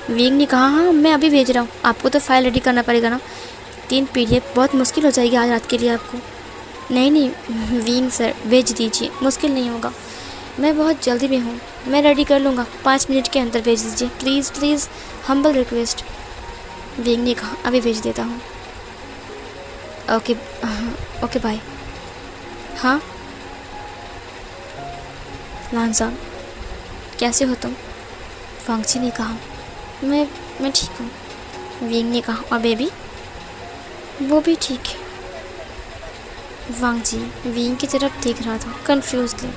विंग ने कहा, हाँ मैं अभी भेज रहा हूँ। आपको तो फाइल रेडी करना पड़ेगा ना। 3 PDF बहुत मुश्किल हो जाएगी आज रात के लिए आपको। नहीं नहीं विंग सर, भेज दीजिए, मुश्किल नहीं होगा। मैं बहुत जल्दी में हूँ, मैं रेडी कर लूँगा। 5 मिनट के अंदर भेज दीजिए प्लीज़ प्लीज़, हम्बल रिक्वेस्ट। विंग ने कहा, अभी भेज देता हूँ। Okay okay bye. हाँ लान साहब, कैसे हो तुम? वांगची ने कहा, मैं ठीक हूँ। विंग ने कहा, और बेबी? वो भी ठीक है। वांगजी विंग की तरफ देख रहा था कन्फ्यूजली,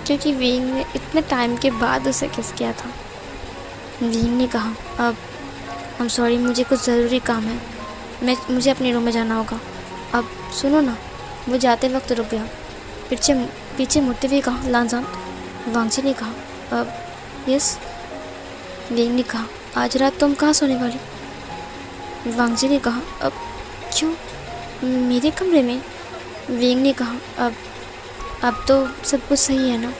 क्योंकि विंग ने इतने टाइम के बाद उसे किस किया था। विंग ने कहा, अब आई एम सॉरी, मुझे कुछ ज़रूरी काम है, मुझे अपने रूम में जाना होगा। अब सुनो ना। वो जाते वक्त रुक गया। पीछे मुड़ते हुए कहा, लानजान। वांगजी ने कहा, अब यस। विंग ने कहा, आज रात तुम कहाँ सोने वाली? वांगजी ने कहा, अब क्यों, मेरे कमरे में? विंग ने कहा, अब तो सब कुछ सही है ना?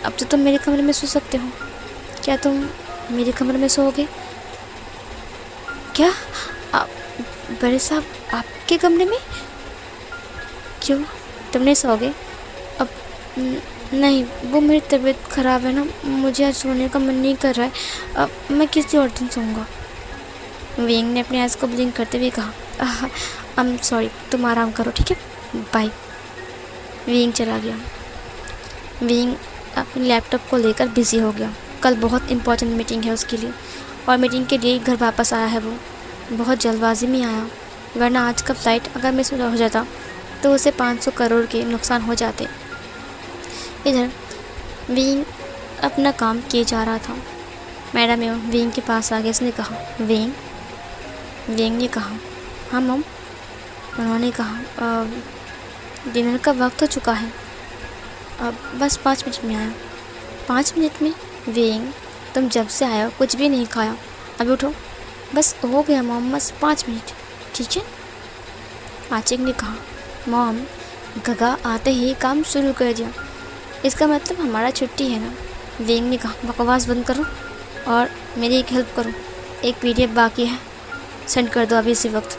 अब तो तुम मेरे कमरे में सो सकते हो। क्या तुम मेरे कमरे में सोओगे? क्या आप, बड़े साहब आपके कमरे में? क्यों, तुम नहीं सोओगे? अब नहीं, वो मेरी तबीयत ख़राब है ना, मुझे आज सोने का मन नहीं कर रहा है। अब मैं किसी और दिन सोऊंगा। विंग ने अपने आइज़ को ब्लिंक करते हुए कहा, आई एम सॉरी, तुम आराम करो, ठीक है, बाय। विंग चला गया। विंग अपने लैपटॉप को लेकर बिज़ी हो गया। कल बहुत इम्पोर्टेंट मीटिंग है उसके लिए, और मीटिंग के लिए घर वापस आया है। वो बहुत जल्दबाजी में आया, वरना आज का फ्लाइट अगर मिस हो जाता तो उसे 500 करोड़ के नुकसान हो जाते। इधर विंग अपना काम किए जा रहा था। मैडम एवं विंग के पास आ गया। उसने कहा, विंग ने कहा, हाँ मम। उन्होंने कहा, डिनर का वक्त हो चुका है, अब बस 5 मिनट में आया। 5 मिनट में? विंग, तुम जब से आया कुछ भी नहीं खाया, अभी उठो। बस हो गया मॉम, बस 5 मिनट, ठीक है। आचिक ने कहा, मॉम गगा आते ही काम शुरू कर दिया, इसका मतलब हमारा छुट्टी है ना। विंग ने कहा, बकवास बंद करो और मेरी एक हेल्प करो। एक PDF बाकी है, सेंड कर दो अभी इसी वक्त।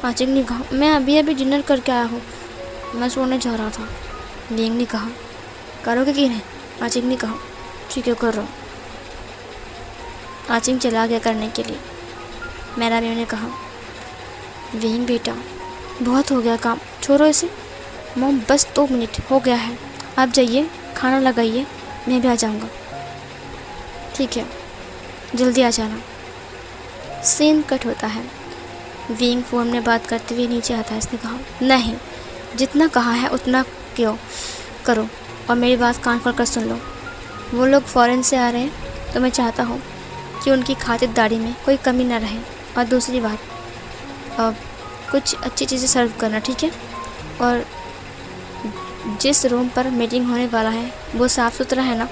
आचिक ने कहा, मैं अभी अभी डिनर करके आया हूँ, मैं सोने जा रहा था। विंग ने कहा, करोगे कि नहीं? आचिक ने कहा, ठीक है कर रहा हूँ। आचिक चला गया करने के लिए। मेरा भी ने कहा, विंग बेटा बहुत हो गया काम, छोड़ो इसे। मॉम बस 2 मिनट हो गया है, आप जाइए खाना लगाइए, मैं भी आ जाऊँगा। ठीक है, जल्दी आ जाना। सीन कट होता है। विंग फ़ोन में बात करते हुए नीचे आता है। इसने कहा, नहीं, जितना कहा है उतना क्यों करो, और मेरी बात कान खोल कर सुन लो। वो लोग फ़ॉरेन से आ रहे हैं, तो मैं चाहता हूँ कि उनकी खातिरदारी में कोई कमी ना रहे। और दूसरी बात, कुछ अच्छी चीज़ें सर्व करना, ठीक है। और जिस रूम पर मीटिंग होने वाला है वो साफ़ सुथरा है ना?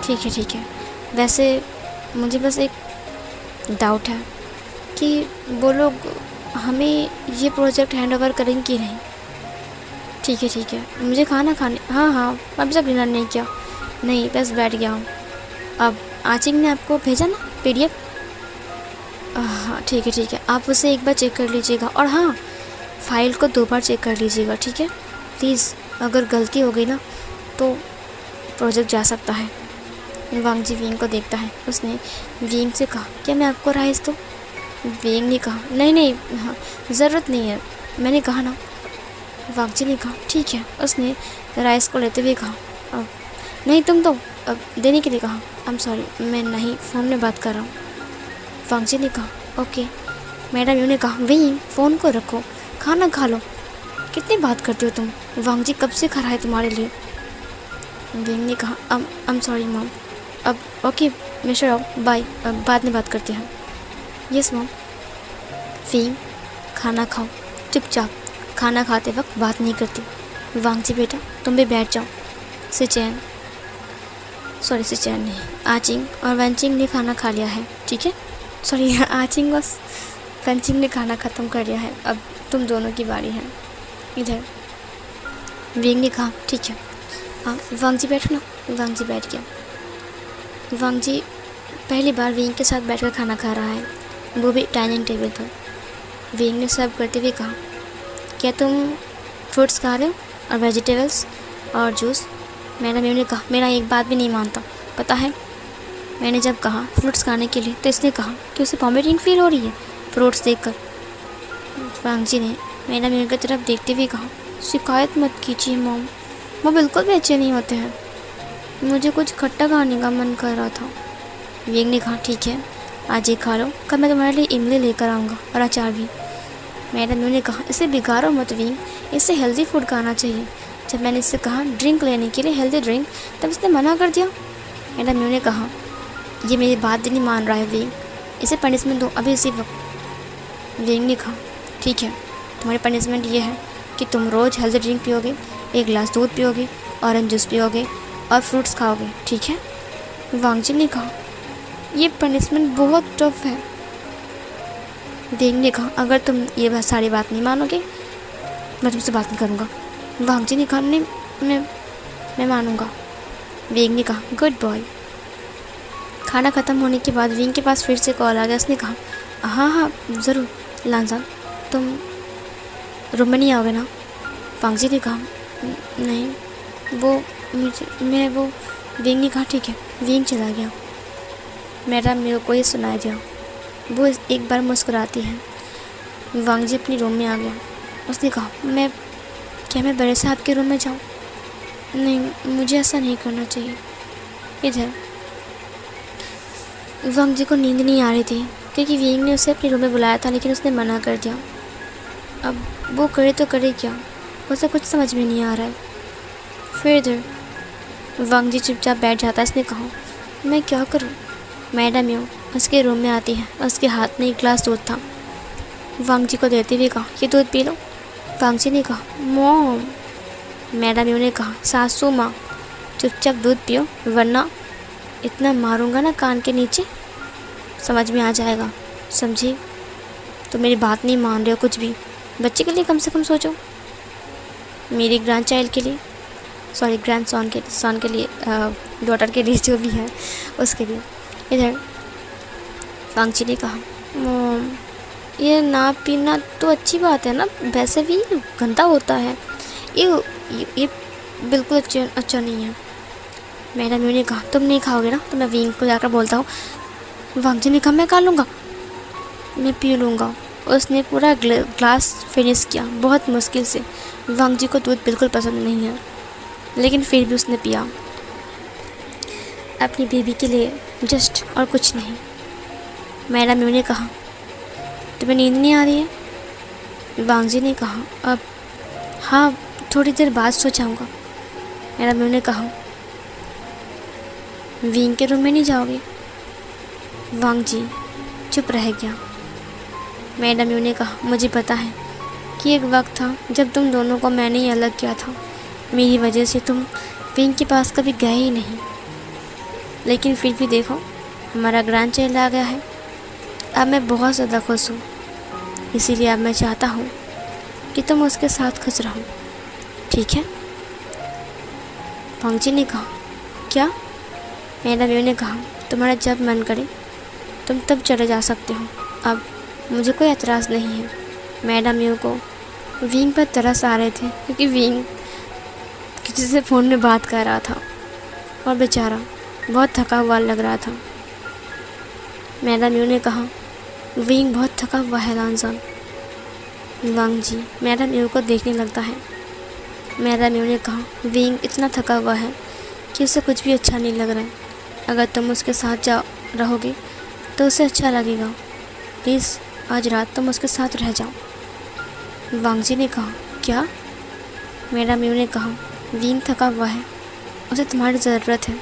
ठीक है ठीक है। वैसे मुझे बस एक डाउट है कि वो लोग हमें ये प्रोजेक्ट हैंड ओवर करेंगे कि नहीं? ठीक है, मुझे खाना खाने, हाँ अभी तक डिनर नहीं किया। नहीं, बस बैठ गया हूँ। अब आचिक ने आपको भेजा ना PDF? हाँ ठीक है, आप उसे एक बार चेक कर लीजिएगा, और हाँ फाइल को 2 बार चेक कर लीजिएगा, ठीक है प्लीज़। अगर गलती हो गई ना तो प्रोजेक्ट जा सकता है। वांग जी विंग को देखता है। उसने विंग से कहा, क्या मैं आपको राइस दूँ? विंग ने कहा, नहीं हाँ ज़रूरत नहीं है, मैंने कहा ना। वांग जी ने कहा, ठीक है। उसने राइस को लेते हुए कहा, अब नहीं तुम तो अब देने के लिए कहा। आई एम सॉरी, मैं नहीं, फ़ोन में बात कर रहा हूँ। वांग जी ने कहा, ओके। मैडम यू ने कहा, विंग फ़ोन को रखो, खाना खा लो। कितनी बात करती हो तुम, वांग जी कब से खड़ा है तुम्हारे लिए। विंग ने कहा, आई एम सॉरी मॉम। अब ओके मिस्टर राव, बाय, बाद में बात करते हैं। Yes mom. विंग खाना खाओ चुपचाप, खाना खाते वक्त बात नहीं करती। वांग जी बेटा तुम भी बैठ जाओ। सिचैन, सॉरी सिचैन नहीं, आचिंग और वंचिंग ने खाना खा लिया है, ठीक है। सॉरी आचिंग और वंचिंग ने खाना ख़त्म कर लिया है, अब तुम दोनों की बारी है। इधर विंग ने कहा, ठीक है। हाँ वांग जी बैठो ना। वांग जी बैठ गया। वांग जी पहली बार विंग के साथ बैठकर खाना खा रहा है, वो भी डाइनिंग टेबल पर। विंग ने सर्व करते हुए कहा, क्या तुम फ्रूट्स खा रहे हो और वेजिटेबल्स और जूस। मैडम ने कहा, मेरा एक बात भी नहीं मानता, पता है। मैंने जब कहा फ्रूट्स खाने के लिए तो इसने कहा कि उसे वॉमिटिंग फील हो रही है फ्रूट्स देखकर। वांग जी ने मैडम की तरफ देखते हुए कहा, शिकायत मत कीजिए मॉम, वो बिल्कुल भी अच्छे नहीं होते हैं। मुझे कुछ खट्टा खाने का मन कर रहा था। विंग ने कहा, ठीक है आज ये खा लो, कल मैं तुम्हारे लिए इमली लेकर आऊँगा और अचार भी। मैडम ने कहा, इसे बिगाड़ो मत विंग, इसे हेल्दी फूड खाना चाहिए। जब मैंने इससे कहा ड्रिंक लेने के लिए, हेल्दी ड्रिंक, तब इसने मना कर दिया। मैडम ने कहा, ये मेरी बात भी नहीं मान रहा है विंग, इसे पनिशमेंट दो अभी इसी वक्त। विंग ने कहा, ठीक है तुम्हारी पनिशमेंट ये है कि तुम रोज़ हेल्दी ड्रिंक पियोगे, 1 गिलास दूध पियोगे, ऑरेंज जूस पियोगे और फ्रूट्स खाओगे, ठीक है। वांग जी ने कहा, ये पनिशमेंट बहुत टफ है। विंग ने कहा, अगर तुम ये सारी बात नहीं मानोगे मैं तुमसे बात नहीं करूँगा। वांग जी ने कहा, नहीं मैं मानूँगा। विंग ने कहा, गुड बॉय। खाना ख़त्म होने के बाद विंग के पास फिर से कॉल आ गया। उसने कहा, हाँ ज़रूर लांजान, तुम रूम में नहीं आओगे ना। वांग जी ने कहा, नहीं वो विंग ने कहा, ठीक है। विंग चला गया। मैडम मेरे को ये सुनाया दिया। वो एक बार मुस्कुराती है। वांग जी अपनी रूम में आ गया। उसने कहा, क्या मैं बड़े साहब के रूम में जाऊँ। नहीं मुझे ऐसा नहीं करना चाहिए। इधर वांग जी को नींद नहीं आ रही थी क्योंकि विंग ने उसे अपने रूम में बुलाया था, लेकिन उसने मना कर दिया। अब वो करे तो करे क्या, उसे कुछ समझ में नहीं आ रहा है। फिर इधर वांग जी चुपचाप बैठ जाता है। इसने कहा, मैं क्या करूं। मैडम यूँ उसके रूम में आती है। उसके हाथ में 1 गिलास दूध था। वांग जी को देते हुए कहा, ये दूध पी लो। वांग जी ने कहा, मॉम। मैडम यूँ ने कहा, सासू माँ चुपचाप दूध पियो वरना इतना मारूंगा ना कान के नीचे, समझ में आ जाएगा, समझी। तो मेरी बात नहीं मान रहे हो कुछ भी। बच्चे के लिए कम से कम सोचो, मेरी ग्रैंड चाइल्ड के लिए, सॉरी ग्रैंड सन के लिए, डॉटर के लिए जो भी है उसके लिए। इधर वांग जी ने कहा, मॉम ये ना पीना तो अच्छी बात है ना, वैसे भी गंदा होता है, ये बिल्कुल अच्छा नहीं है। मैडम ने कहा, तुम नहीं खाओगे ना तो मैं विंग को जाकर बोलता हूँ। वांग जी ने कहा, मैं खा लूँगा, मैं पी लूँगा। उसने पूरा ग्लास फिनिश किया बहुत मुश्किल से। वांग जी को दूध बिल्कुल पसंद नहीं है, लेकिन फिर भी उसने पिया अपनी बेबी के लिए, जस्ट और कुछ नहीं। मैडम ने कहा, तुम्हें नींद नहीं आ रही है। वांग जी ने कहा, अब हाँ थोड़ी देर बाद सो जाऊँगा। मैडम ने कहा, विंग के रूम में नहीं जाओगे। वांग जी चुप रह गया। मैडम ने कहा, मुझे पता है कि एक वक्त था जब तुम दोनों को मैंने ही अलग किया था, मेरी वजह से तुम विंग के पास कभी गए ही नहीं, लेकिन फिर भी देखो हमारा ग्रैंड चाइल्ड आ गया है। अब मैं बहुत ज़्यादा खुश हूँ, इसीलिए अब मैं चाहता हूँ कि तुम उसके साथ खुश रहो, ठीक है। वांग जी ने कहा, क्या। मैडम ने कहा, तुम्हारा जब मन करे तुम तब चले जा सकते हो, अब मुझे कोई एतराज़ नहीं है। मैडम यू को विंग पर तरस आ रहे थे क्योंकि विंग किसी से फ़ोन में बात कर रहा था और बेचारा बहुत थका हुआ लग रहा था। मैडम यू ने कहा, विंग बहुत थका हुआ है लांजान। वांग जी मैडम यू को देखने लगता है। मैडम यू ने कहा, विंग इतना थका हुआ है कि उसे कुछ भी अच्छा नहीं लग रहा है। अगर तुम उसके साथ रहोगे तो उसे अच्छा लगेगा। प्लीज़ आज रात तुम उसके साथ रह जाओ। वांग जी ने कहा, क्या? मेरा म्यू ने कहा, वीन थका हुआ है, उसे तुम्हारी ज़रूरत है।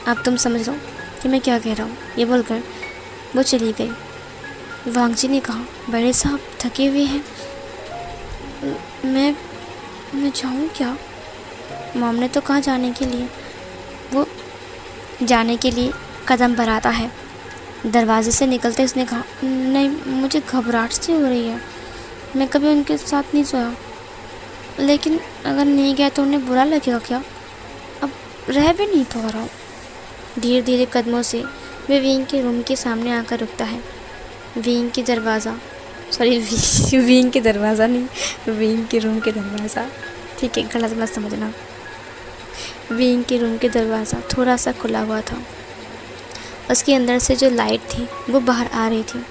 अब तुम समझ लो कि मैं क्या कह रहा हूँ। ये बोलकर वो चली गई। वांग जी ने कहा, बड़े साहब थके हुए हैं, मैं जाऊँ क्या? मॉम ने तो कहा जाने के लिए। वो जाने के लिए कदम बढ़ाता है। दरवाजे से निकलते उसने कहा, नहीं, मुझे घबराहट सी हो रही है, मैं कभी उनके साथ नहीं सोया। लेकिन अगर नहीं गया तो उन्हें बुरा लगेगा क्या? अब रह भी नहीं पा रहा हूँ। धीरे धीरे कदमों से वे विंग के रूम के सामने आकर रुकता है। विंग के दरवाज़ा, सॉरी विंग के दरवाज़ा नहीं, विंग के रूम के दरवाज़ा, ठीक है, गलत मत समझना। विंग के रूम के दरवाज़ा थोड़ा सा खुला हुआ था। उसके अंदर से जो लाइट थी वो बाहर आ रही थी।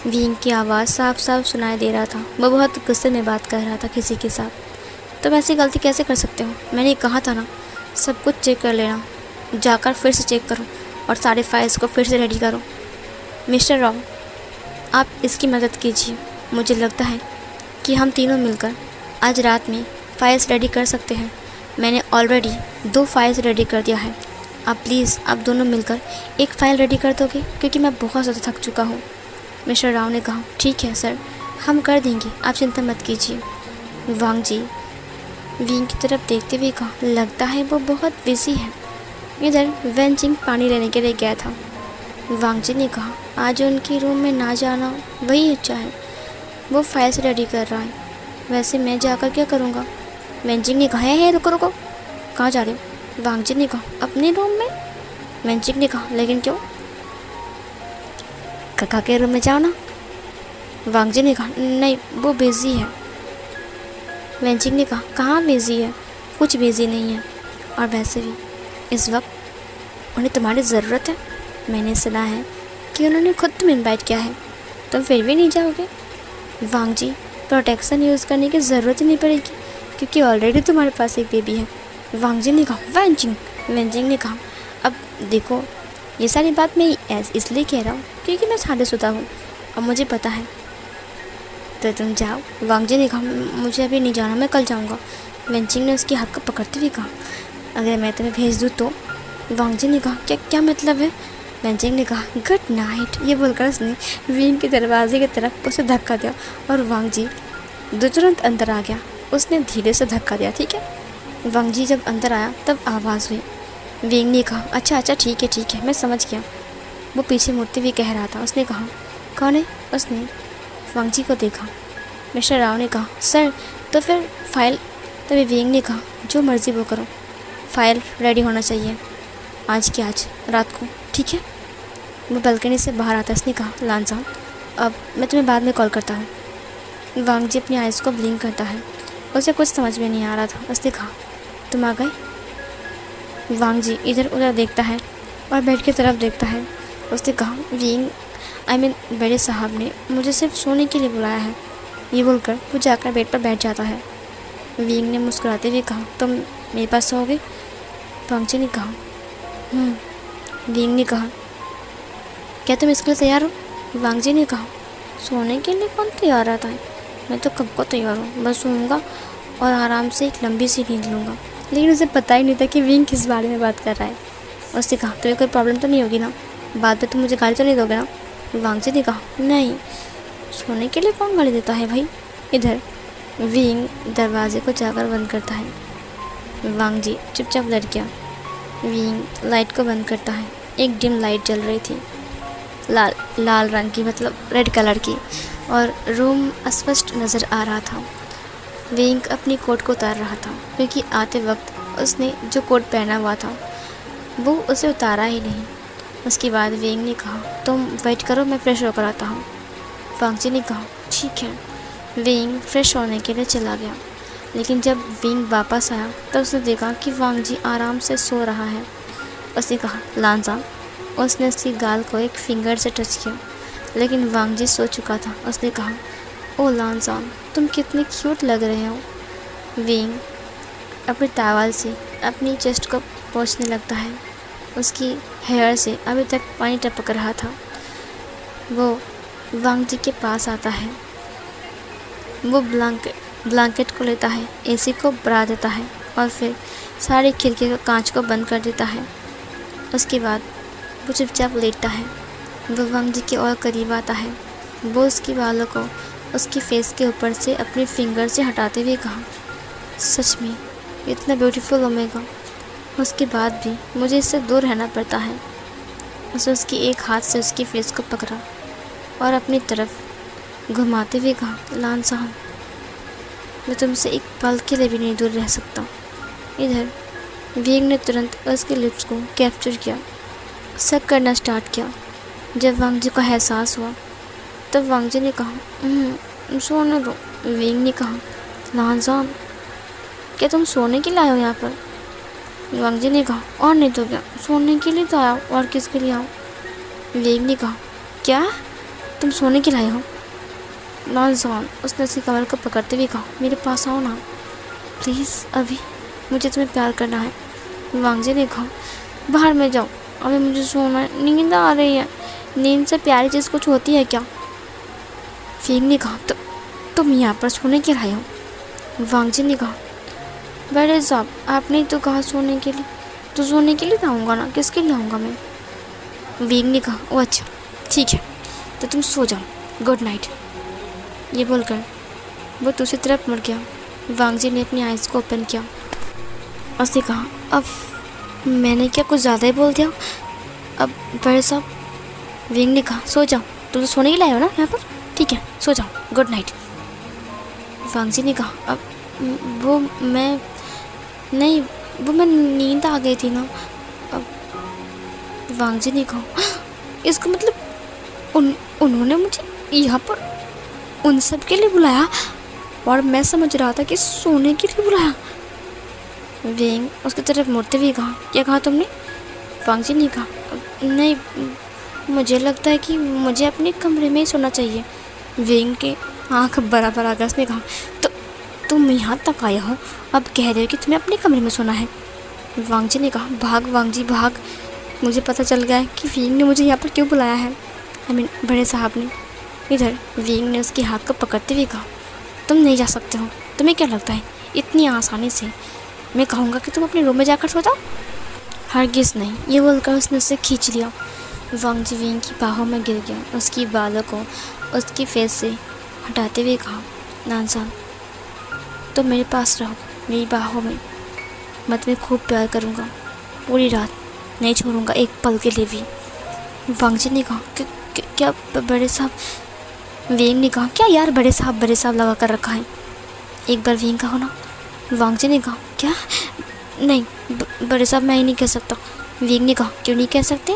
विंग की आवाज़ साफ साफ सुनाई दे रहा था। वो बहुत गुस्से में बात कर रहा था किसी के साथ। तुम ऐसी गलती कैसे कर सकते हो? मैंने कहा था ना, सब कुछ चेक कर लेना, जाकर फिर से चेक करो और सारे फाइल्स को फिर से रेडी करो। मिस्टर राव, आप इसकी मदद कीजिए। मुझे लगता है कि हम तीनों मिलकर आज रात में फाइल्स रेडी कर सकते हैं। मैंने ऑलरेडी 2 फाइल्स रेडी कर दिया है। आप प्लीज़ आप दोनों मिलकर एक फ़ाइल रेडी कर दोगे, क्योंकि मैं बहुत ज़्यादा थक चुका हूँ। मिस्टर राव ने कहा, ठीक है सर, हम कर देंगे, आप चिंता मत कीजिए। वांग जी विंग की तरफ देखते हुए कहा, लगता है वो बहुत बिजी है। इधर वेंचिंग पानी लेने के लिए गया था। वांग जी ने कहा, आज उनके रूम में ना जाना वही अच्छा है। वो फाइल्स रेडी कर रहा है, वैसे मैं जाकर क्या करूँगा? वेंचिंग ने कहा, है रुको रुको, कहाँ जा रहे हो? वांग जी ने कहा, अपने रूम में। वेंचिंग ने कहा, लेकिन क्यों? काका के रूम में जाओ ना। वांग जी ने कहा, नहीं, वो बिजी है। वेंचिंग ने कहा, कहाँ बिजी है? कुछ बिजी नहीं है, और वैसे भी इस वक्त उन्हें तुम्हारी ज़रूरत है। मैंने सुना है कि उन्होंने खुद तुम्हें इनवाइट किया है, तुम फिर भी नहीं जाओगे? वांग जी, प्रोटेक्शन यूज़ करने की ज़रूरत ही नहीं पड़ेगी, क्योंकि ऑलरेडी तुम्हारे पास एक बेबी है। वांग जी ने कहा, वेंचिंग ने कहा, अब देखो, ये सारी बात मैं इसलिए कह रहा हूँ क्योंकि मैं शादीशुदा हूँ और मुझे पता है, तो तुम जाओ। वांग जी ने कहा, मुझे अभी नहीं जाना, मैं कल जाऊँगा। वेंचिंग ने उसकी हाथ को पकड़ते हुए कहा, अगर मैं तुम्हें भेज दूँ तो? वांग जी ने कहा, क्या मतलब है? वेंचिंग ने कहा, गुड नाइट। ये बोलकर उसने विंग के दरवाजे की तरफ उसे धक्का दिया और वांग जी तुरंत अंदर आ गया। उसने धीरे से धक्का दिया, ठीक है। वांग जी जब अंदर आया तब आवाज़ हुई। विंग ने कहा, अच्छा ठीक है, मैं समझ गया। वो पीछे मुड़ते हुए कह रहा था। उसने कहा, कौन है? उसने वांग जी को देखा। मिस्टर राव ने कहा, सर, तो फिर फाइल? तभी विंग ने कहा, जो मर्ज़ी वो करो, फाइल रेडी होना चाहिए आज की आज रात को, ठीक है। वो बालकनी से बाहर आता। उसने कहा, लांसा, अब मैं तुम्हें बाद में कॉल करता हूँ। वांग जी अपनी आइज़ को ब्लिंक करता है। उसे कुछ समझ में नहीं आ रहा था। उसने कहा, तुम आ गए? वांग जी इधर उधर देखता है और बेड की तरफ देखता है। उसने कहा, विंग बड़े साहब ने मुझे सिर्फ सोने के लिए बुलाया है। ये बोलकर वो जाकर बेड पर बैठ जाता है। विंग ने मुस्कुराते हुए कहा, तुम मेरे पास सोओगे? वांग जी ने कहा, विंग ने कहा, क्या तुम इसके लिए तैयार हो? वांग जी ने कहा, सोने के लिए कौन तैयार रहता है? मैं तो कब को तैयार हूँ, बस सोऊंगा और आराम से एक लंबी सी नींद लूँगा। लेकिन उसे पता ही नहीं था कि विंग किस बारे में बात कर रहा है। उसने कहा, तुम्हें कोई प्रॉब्लम तो नहीं होगी ना? बाद में तुम मुझे गाली तो नहीं दोगे ना? वांग जी ने कहा, नहीं, सोने के लिए कौन गाली देता है भाई। इधर विंग दरवाजे को जाकर बंद करता है। वांग जी चुपचाप डर गया। विंग लाइट को बंद करता है। एक डिम लाइट जल रही थी, लाल रंग की, मतलब रेड कलर की, और रूम अस्पष्ट नज़र आ रहा था। विंग अपनी कोट को उतार रहा था, क्योंकि आते वक्त उसने जो कोट पहना हुआ था वो उसे उतारा ही नहीं। उसके बाद विंग ने कहा, तुम वेट करो, मैं फ्रेश होकर आता हूँ। वांग जी ने कहा, ठीक है। विंग फ्रेश होने के लिए चला गया। लेकिन जब विंग वापस आया तब उसने देखा कि वांग जी आराम से सो रहा है। उसने कहा, लांसा। उसने उसकी गाल को एक फिंगर से टच किया, लेकिन वांग जी सो चुका था। उसने कहा, ओ लांसा, तुम कितने क्यूट लग रहे हो। विंग अपने टॉवल से अपनी चेस्ट को पोंछने लगता है। उसकी हेयर से अभी तक पानी टपक रहा था। वो वांग जी के पास आता है। वो ब्लैंकेट को लेता है, एसी को बढ़ा देता है और फिर सारी खिड़की का कांच को बंद कर देता है। उसके बाद वो चुपचाप लेटता है। वो वांग जी के और करीब आता है। वो उसके बालों को उसकी फेस के ऊपर से अपने फिंगर से हटाते हुए कहा, सच में इतना ब्यूटीफुल ओमेगा, उसके बाद भी मुझे इससे दूर रहना पड़ता है। उसने उसकी एक हाथ से उसकी फेस को पकड़ा और अपनी तरफ घुमाते हुए कहा, लानसाहन, मैं तुमसे एक पल के लिए भी नहीं दूर रह सकता। इधर वेग ने तुरंत उसके लिप्स को कैप्चर किया, सक करना स्टार्ट किया। जब वांग जी को एहसास हुआ तब वांग जी ने कहा, सोने दो। वेग ने कहा, लानसाहन, क्या तुम सोने के लिए आए हो यहाँ पर? वांग जी ने कहा, और नहीं तो क्या, सोने के लिए तो आया हूँ, और किसके लिए आऊँ? वेग ने कहा, क्या तुम सोने के लिए आए हो? लानसाहन, उसने उसकी कमर को पकड़ते हुए कहा, मेरे पास आओ ना प्लीज़, अभी मुझे तुम्हें प्यार करना है। वांग जी ने कहा, बाहर में जाओ, अभी मुझे सोना है, नींद आ रही है। नींद से प्यारी चीज़ कुछ होती है क्या? वेग ने कहा, तो तुम यहाँ पर सोने के लिए आए हो? वांग जी ने कहा, बड़े साहब आपने ही तो कहा सोने के लिए, तो सोने के लिए तो आऊँगा ना, किसके लिए आऊँगा मैं? वेग ने कहा, ओ अच्छा ठीक है, तो तुम सो जाओ, गुड नाइट। ये बोलकर वो दूसरी तरफ मुड़ गया। वांग जी ने अपनी आइज़ को ओपन किया। उसने कहा, अब मैंने क्या कुछ ज़्यादा ही बोल दिया? अब बड़े साहब, वेग ने कहा, सो जाओ, तुम तो सोने के लिए आए हो ना यहाँ पर, ठीक है सो जाओ, गुड नाइट। वांग जी ने कहा, अब वो मैं नहीं, वो मैं नींद आ गई थी ना। अब वांग जी ने कहा, इसका मतलब उन्होंने मुझे यहाँ पर उन सब के लिए बुलाया और मैं समझ रहा था कि सोने के लिए बुलाया। वेंग उसकी तरफ मुड़ते हुए कहा, क्या कहा तुमने? वांग जी ने कहा, नहीं, मुझे लगता है कि मुझे अपने कमरे में ही सोना चाहिए। वेंग के आँख बराबर आ गया। उसने कहा, तो तुम यहाँ तक आए हो, अब कह रहे हो कि तुम्हें अपने कमरे में सोना है? वांग जी ने कहा, भाग वांग जी भाग, मुझे पता चल गया है कि वेंग ने मुझे यहाँ पर क्यों बुलाया है, बड़े साहब ने। इधर वेंग ने उसके हाथ को पकड़ते हुए कहा, तुम नहीं जा सकते हो, तुम्हें क्या लगता है इतनी आसानी से मैं कहूँगा कि तुम अपने रूम में जाकर सो जाओ? हरगिज़ नहीं। ये बोलकर उसने उसे खींच लिया। वांग जी वेंग की बाहों में गिर गया, उसकी बालों को उसकी फेस से हटाते हुए कहा, लानसाहन, तुम मेरे पास रहो, मेरी बाहों में, मैं तुम्हें खूब प्यार करूँगा, पूरी रात नहीं छोड़ूंगा एक पल के लिए भी। वांग जी ने कहा, क्या बड़े साहब? वेंग ने कहा, क्या यार बड़े साहब लगा कर रखा है, एक बार वेंग कहो ना। वांग जी ने कहा, क्या? नहीं बड़े साहब मैं ही नहीं कह सकता। वेंग ने कहा, क्यों नहीं कह सकते?